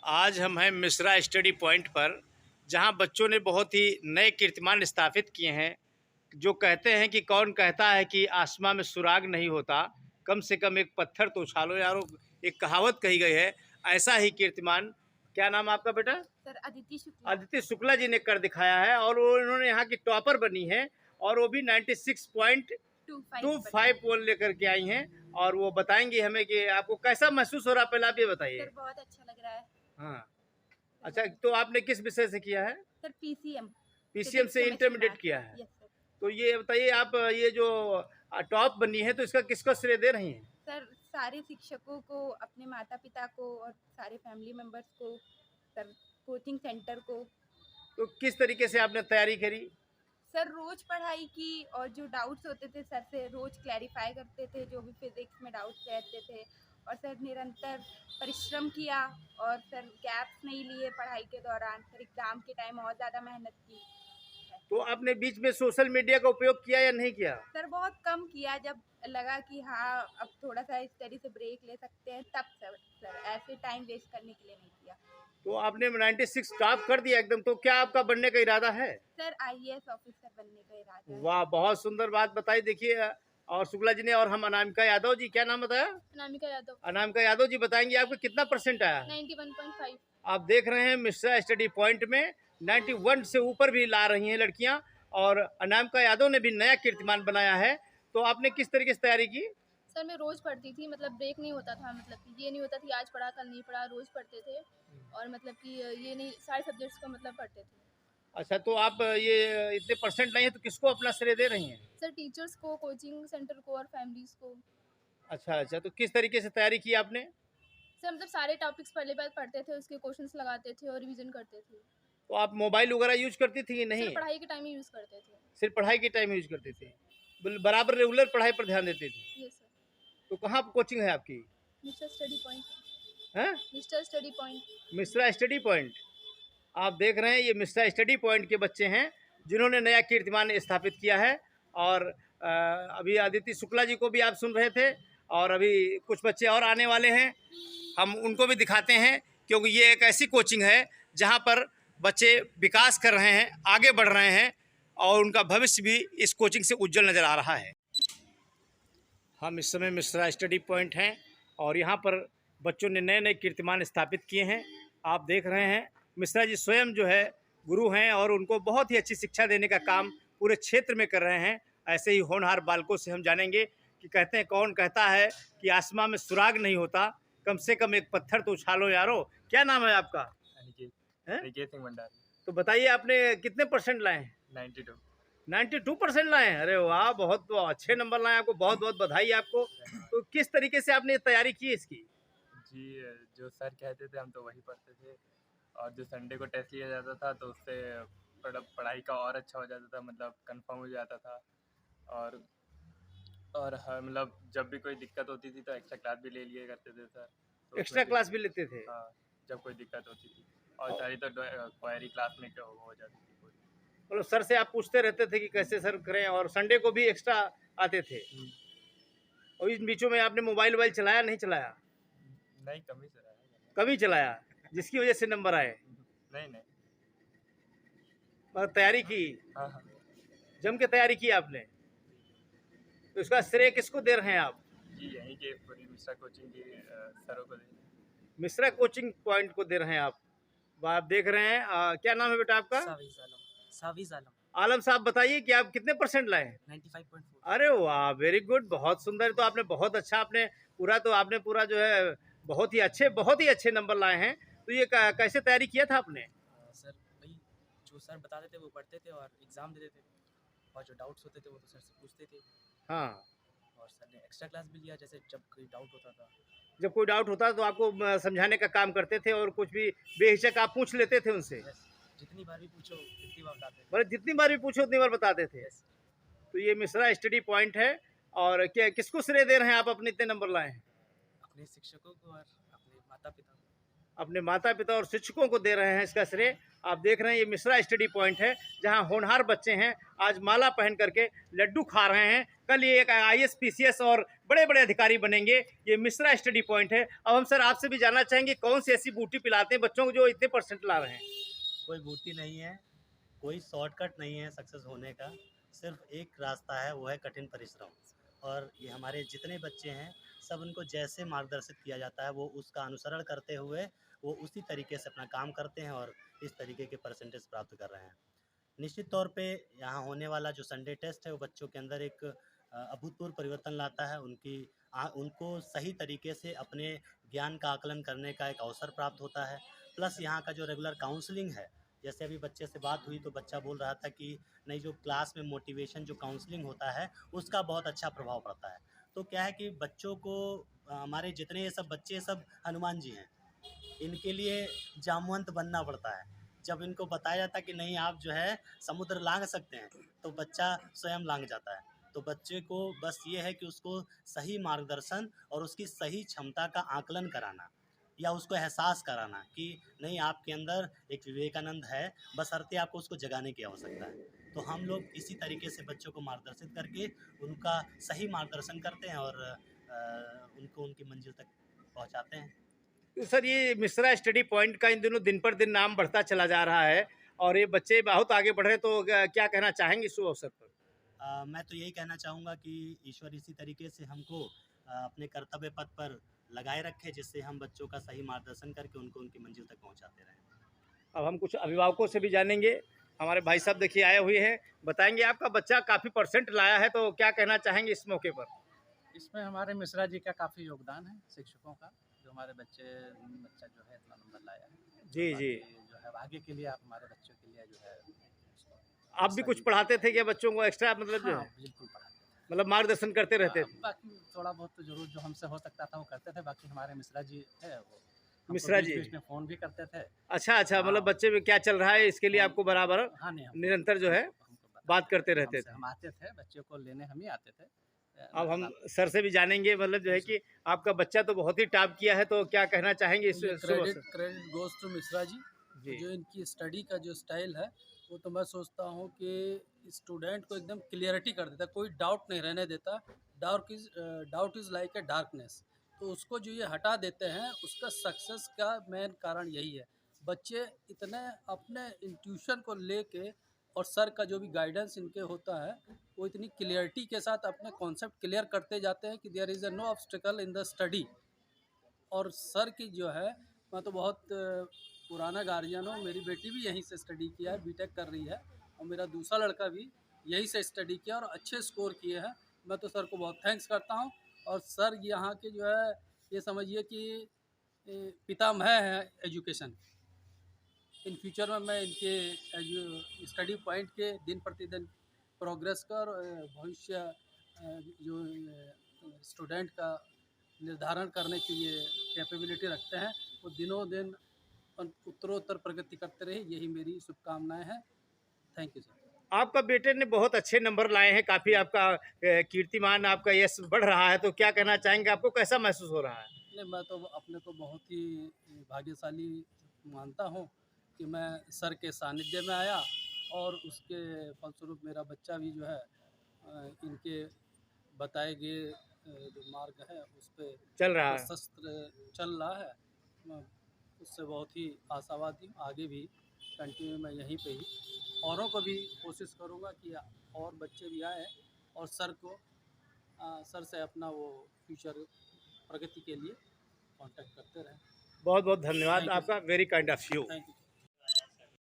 आज हम हैं मिश्रा स्टडी पॉइंट पर, जहां बच्चों ने बहुत ही नए कीर्तिमान स्थापित किए हैं। जो कहते हैं कि कौन कहता है कि आसमां में सुराग नहीं होता, कम से कम एक पत्थर तो उछालो यारो। एक कहावत कही गई है, ऐसा ही कीर्तिमान। क्या नाम है आपका बेटा? सर अदिति शुक्ला। अदिति शुक्ला जी ने कर दिखाया है और वो इन्होंने यहाँ की टॉपर बनी है और वो भी 96.25 पोल लेकर के आई हैं। और वो बताएंगी हमें कि आपको कैसा महसूस हो रहा है, पहले आप ये बताइए। सर बहुत अच्छा लग रहा है। हाँ, अच्छा, तो आपने किस विषय से किया है? Sir PCM. पीसीएम से इंटरमीडिएट किया है। Yes sir. तो ये बताइए, आप ये जो टॉप बनी है तो इसका किसको श्रेय दे रही हैं? सर सारे शिक्षकों को, अपने माता पिता को और सारे फैमिली मेंबर्स को, सर कोचिंग सेंटर को। तो किस तरीके से आपने तैयारी करी? सर रोज पढ़ाई की और जो डाउट्स होते थे सर से रोज क्लैरिफाई करते थे, जो भी फिजिक्स में डाउट्स रहते थे। और सर निरंतर परिश्रम किया और सर गैप्स नहीं लिए पढ़ाई के दौरान। सर एग्ज़ाम के टाइम और ज़्यादा मेहनत की। तो आपने बीच में सोशल मीडिया का उपयोग किया या नहीं किया? सर बहुत कम किया, जब लगा कि हाँ अब थोड़ा सा स्टडी से ब्रेक ले सकते हैं तब। सर ऐसे टाइम वेस्ट करने के लिए नहीं किया। तो आपने 96 टॉप कर दिया एकदम, तो क्या आपका बनने का इरादा है? सर आईएएस ऑफिसर बनने का इरादा है। वाह, बहुत सुंदर बात बताई। देखिए, और शुक्ला जी ने, और हम अनामिका यादव जी, क्या नाम बताया? अनामिका यादव। अनामिका यादव जी बताएंगे आपको कितना परसेंट आया? 91.5। आप देख रहे हैं मिश्रा स्टडी पॉइंट में 91 से ऊपर भी ला रही हैं लड़कियां। और अनामिका यादव ने भी नया कीर्तिमान बनाया है। तो आपने किस तरीके से तैयारी की? सर मैं रोज़ पढ़ती थी, मतलब ब्रेक नहीं होता था, मतलब कि ये नहीं होता था आज पढ़ा कल नहीं पढ़ा, रोज़ पढ़ते थे। और मतलब कि ये नहीं, सारे सब्जेक्ट्स को मतलब पढ़ते थे। अच्छा, तो आप ये इतने परसेंट नहीं है तो किसको अपना श्रेय दे रही हैं? सर टीचर्स को, कोचिंग सेंटर को और फैमिलीज़ को। अच्छा अच्छा, तो किस तरीके से तैयारी की आपने? सर मतलब सारे टॉपिक्स पहले बार पढ़ते थे, उसके क्वेश्चंस लगाते थे और रिवीजन करते थे। तो आप मोबाइल वगैरह यूज करती थी कि नहीं? सर पढ़ाई के टाइम ही यूज़ करते थे। सिर्फ पढ़ाई के टाइम यूज करती थी? बराबर रेगुलर पढ़ाई पर ध्यान देती थी? Yes sir. तो कहाँ कोचिंग है आपकी? Mister study point. हैं? Mister study point. Mishra study point. आप देख रहे हैं, ये मिश्रा स्टडी पॉइंट के बच्चे हैं जिन्होंने नया कीर्तिमान स्थापित किया है। और अभी अदिति शुक्ला जी को भी आप सुन रहे थे, और अभी कुछ बच्चे और आने वाले हैं, हम उनको भी दिखाते हैं। क्योंकि ये एक ऐसी कोचिंग है जहाँ पर बच्चे विकास कर रहे हैं, आगे बढ़ रहे हैं, और उनका भविष्य भी इस कोचिंग से उज्जवल नज़र आ रहा है। हम इस समय मिश्रा स्टडी पॉइंट हैं और यहाँ पर बच्चों ने नए नए कीर्तिमान स्थापित किए हैं। आप देख रहे हैं, मिश्रा जी स्वयं जो है गुरु हैं और उनको बहुत ही अच्छी शिक्षा देने का काम पूरे क्षेत्र में कर रहे हैं। ऐसे ही होनहार बालकों से हम जानेंगे कि कहते हैं, कौन कहता है कि आसमां में सुराग नहीं होता, कम से कम एक पत्थर तो उछालो यारो। क्या नाम है आपका? निकेत सिंह भंडारी। तो बताइए, आपने कितने परसेंट लाए हैं? 92। 92% लाए हैं? अरे वाह, बहुत अच्छे नंबर लाए हैं। आपको बहुत बहुत बधाई आपको। तो किस तरीके से आपने तैयारी की इसकी? जी, जो सर कहते थे हम तो वही पढ़ते थे, और जो संडे को टेस्ट लिया जाता था तो उससे पढ़ाई का और अच्छा हो जाता था, मतलब कंफर्म हो जाता था। और हर मतलब जब भी कोई दिक्कत होती थी तो एक्स्ट्रा क्लास भी ले लिया करते थे सर। तो एक्स्ट्रा क्लास भी लेते थे? हाँ, जब कोई दिक्कत होती थी। और सारी तो क्वायरी क्लास में हो जाती थी पूरी। मतलब सर से आप पूछते रहते थे कि कैसे सर करें, और संडे को भी एक्स्ट्रा आते थे? और इन बीचों में आपने मोबाइल वोबाइल चलाया नहीं चलाया? नहीं, कम ही से रहा है। कभी चलाया, जिसकी वजह से नंबर आए? नहीं। मतलब तैयारी की, हाँ। जम के तैयारी की आपने। तो इसका श्रेय किसको दे रहे हैं आप? जी, यहीं के पूरी मिश्रा कोचिंग के सरों को दे। मिश्रा कोचिंग पॉइंट को दे रहे हैं आप। आप देख रहे हैं, क्या नाम है बेटा आपका? साविज आलम। आलम साहब, बताइए कि आप कितने परसेंट लाए? 95.4। अरे वाह, वेरी गुड, बहुत सुंदर। तो आपने बहुत अच्छा, आपने पूरा जो है बहुत ही अच्छे नंबर लाए हैं। तो ये कैसे तैयारी किया था आपने? सर वही जो सर बताते थे वो पढ़ते थे और एग्ज़ाम देते थे, और जो डाउट्स होते थे वो तो सर से पूछते थे। हाँ, और सर ने एक्स्ट्रा क्लास भी लिया, जैसे जब कोई डाउट होता था। जब कोई डाउट होता तो आपको समझाने का काम करते थे, और कुछ भी बेहिचक आप पूछ लेते थे उनसे? जितनी बार भी पूछो उतनी बार बताते थे। मतलब जितनी बार भी पूछो उतनी बार बताते थे? तो ये मिश्रा स्टडी पॉइंट है। और क्या, किसको श्रेय दे रहे हैं आप अपने इतने नंबर लाए हैं? अपने शिक्षकों को और अपने माता पिता को। अपने माता पिता और शिक्षकों को दे रहे हैं इसका श्रेय। आप देख रहे हैं ये मिश्रा स्टडी पॉइंट है, जहां होनहार बच्चे हैं, आज माला पहन करके लड्डू खा रहे हैं। कल ये एक IAS PCS और बड़े बड़े अधिकारी बनेंगे। ये मिश्रा स्टडी पॉइंट है। अब हम सर आपसे भी जानना चाहेंगे कौन सी ऐसी बूटी पिलाते हैं बच्चों को जो इतने परसेंट ला रहे हैं? कोई बूटी नहीं है, कोई शॉर्टकट नहीं है सक्सेस होने का। सिर्फ एक रास्ता है, वो है कठिन परिश्रम। और ये हमारे जितने बच्चे हैं सब उनको जैसे मार्गदर्शित किया जाता है वो उसका अनुसरण करते हुए वो उसी तरीके से अपना काम करते हैं और इस तरीके के परसेंटेज प्राप्त कर रहे हैं। निश्चित तौर पे यहाँ होने वाला जो संडे टेस्ट है वो बच्चों के अंदर एक अभूतपूर्व परिवर्तन लाता है। उनको सही तरीके से अपने ज्ञान का आकलन करने का एक अवसर प्राप्त होता है। प्लस यहाँ का जो रेगुलर काउंसलिंग है, जैसे अभी बच्चे से बात हुई तो बच्चा बोल रहा था कि नहीं, जो क्लास में मोटिवेशन जो काउंसलिंग होता है उसका बहुत अच्छा प्रभाव पड़ता है। तो क्या है कि बच्चों को हमारे जितने ये सब बच्चे सब हनुमान जी हैं, इनके लिए जामवंत बनना पड़ता है। जब इनको बताया जाता है कि नहीं आप जो है समुद्र लांघ सकते हैं तो बच्चा स्वयं लांघ जाता है। तो बच्चे को बस ये है कि उसको सही मार्गदर्शन और उसकी सही क्षमता का आकलन कराना या उसको एहसास कराना कि नहीं, आपके अंदर एक विवेकानंद है, बशर्ते आपको उसको जगाने की आवश्यकता है। तो हम लोग इसी तरीके से बच्चों को मार्गदर्शित करके उनका सही मार्गदर्शन करते हैं और उनको उनकी मंजिल तक पहुंचाते हैं। तो सर ये मिश्रा स्टडी पॉइंट का इन दिनों दिन पर दिन नाम बढ़ता चला जा रहा है और ये बच्चे बहुत आगे बढ़ रहे हैं, तो क्या कहना चाहेंगे इस अवसर पर? मैं तो यही कहना चाहूँगा कि ईश्वर इसी तरीके से हमको अपने कर्तव्य पथ पर लगाए रखे, जिससे हम बच्चों का सही मार्गदर्शन करके उनको उनकी मंजिल तक पहुँचाते रहें। अब हम कुछ अभिभावकों से भी जानेंगे। हमारे भाई साहब देखिए आए हुए हैं, बताएंगे आपका बच्चा काफ़ी परसेंट लाया है, तो क्या कहना चाहेंगे इस मौके पर? इसमें हमारे मिश्रा जी का काफ़ी योगदान है, शिक्षकों का, जो हमारे बच्चा जो है इतना नंबर लाया है। जी जी। जो है आगे के लिए आप हमारे बच्चों के लिए जो है आप भी कुछ पढ़ाते थे क्या बच्चों को एक्स्ट्रा, मतलब जो हाँ, है बिल्कुल पढ़ाते थे। मतलब मार्गदर्शन करते रहते थे? बाकी थोड़ा बहुत तो जरूर जो हमसे हो सकता था वो करते थे। बाकी हमारे मिश्रा जी थे, वो हमको मिश्रा जी बीच में फ़ोन भी करते थे। अच्छा अच्छा, मतलब हाँ। बच्चे में क्या चल रहा है इसके लिए आपको बराबर हाँ नहीं, निरंतर जो है बात करते रहते हमसे थे। हम आते थे, बच्चों को लेने हम ही आते थे। अब हम सर से भी जानेंगे, मतलब जो है कि आपका बच्चा तो बहुत ही टॉप किया है, तो क्या कहना चाहेंगे इस credit goes to Mishra ji. जी। जो इनकी स्टडी का जो स्टाइल है वो तो मैं सोचता हूँ कि स्टूडेंट को एकदम क्लियरिटी कर देता है, कोई डाउट नहीं रहने देता। Doubt is like a darkness. तो उसको जो ये हटा देते हैं, उसका सक्सेस का मेन कारण यही है। बच्चे इतने अपने इंट्यूशन को लेके और सर का जो भी गाइडेंस इनके होता है वो इतनी क्लियरिटी के साथ अपने कॉन्सेप्ट क्लियर करते जाते हैं कि there is no obstacle in the study. और सर की जो है, मैं तो बहुत पुराना गार्जियन हूँ, मेरी बेटी भी यहीं से स्टडी किया है, बीटेक कर रही है, और मेरा दूसरा लड़का भी यहीं से स्टडी किया और अच्छे स्कोर किए हैं। मैं तो सर को बहुत थैंक्स करता हूँ। और सर यहाँ के जो है ये समझिए कि पितामह है एजुकेशन। इन फ्यूचर में मैं इनके स्टडी पॉइंट के दिन प्रतिदिन प्रोग्रेस का और भविष्य जो स्टूडेंट का निर्धारण करने की ये कैपेबिलिटी रखते हैं, वो दिनों दिन उत्तरोत्तर प्रगति करते रहे, यही मेरी शुभकामनाएं हैं। Thank you sir. आपका बेटे ने बहुत अच्छे नंबर लाए हैं, काफ़ी आपका कीर्तिमान, आपका यश बढ़ रहा है, तो क्या कहना चाहेंगे, आपको कैसा महसूस हो रहा है? नहीं, मैं तो अपने को बहुत ही भाग्यशाली मानता हूँ कि मैं सर के सानिध्य में आया और उसके फलस्वरूप मेरा बच्चा भी जो है इनके बताए गए जो मार्ग है उस पर चल रहा है। शस्त्र चल रहा है। मैं उससे बहुत ही आशावादी हूँ। आगे भी कंटिन्यू मैं यहीं पे ही औरों को भी कोशिश करूँगा कि और बच्चे भी आए और सर से अपना वो फ्यूचर प्रगति के लिए कांटेक्ट करते रहें। बहुत बहुत धन्यवाद आपका, very kind of you. Thank you.